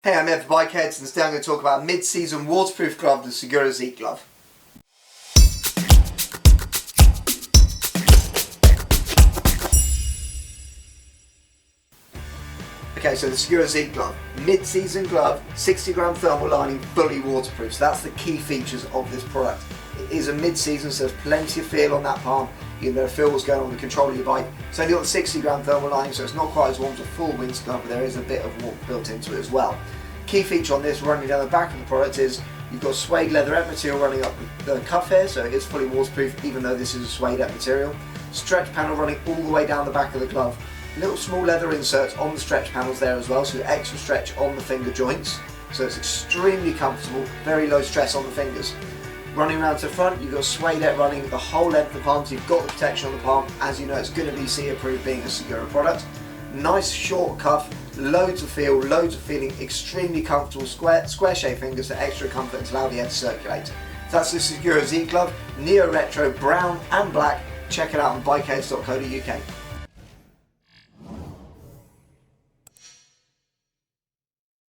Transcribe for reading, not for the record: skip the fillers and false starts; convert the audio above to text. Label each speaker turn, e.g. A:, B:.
A: Hey, I'm Ed for Bikerheadz, and today I'm going to talk about a mid-season waterproof glove, the SEGURA Zeek glove. Okay, so the SEGURA Zeek glove, mid-season glove, 60-gram thermal lining, fully waterproof. So that's the key features of this product. It is a mid-season, so there's plenty of feel on that palm. You can feel what's going on with the control of your bike. It's only got the 60-gram thermal lining, so it's not quite as warm as a full winter glove, but there is a bit of warmth built into it as well. Key feature on this running down the back of the product is you've got suede leatherette material running up the cuff here, so it is fully waterproof even though this is a suede material. Stretch panel running all the way down the back of the glove. Little small leather inserts on the stretch panels there as well, so extra stretch on the finger joints. So it's extremely comfortable, very low stress on the fingers. Running around to the front, you've got suede running the whole length of the palm, so you've got the protection on the palm. As you know, it's going to be CE approved being a SEGURA product. Nice short cuff, loads of feel, loads of feeling, extremely comfortable square shaped fingers for extra comfort to allow the air to circulate. So that's the SEGURA Zeek glove, neo retro, brown and black. Check it out on bikerheadz.co.uk.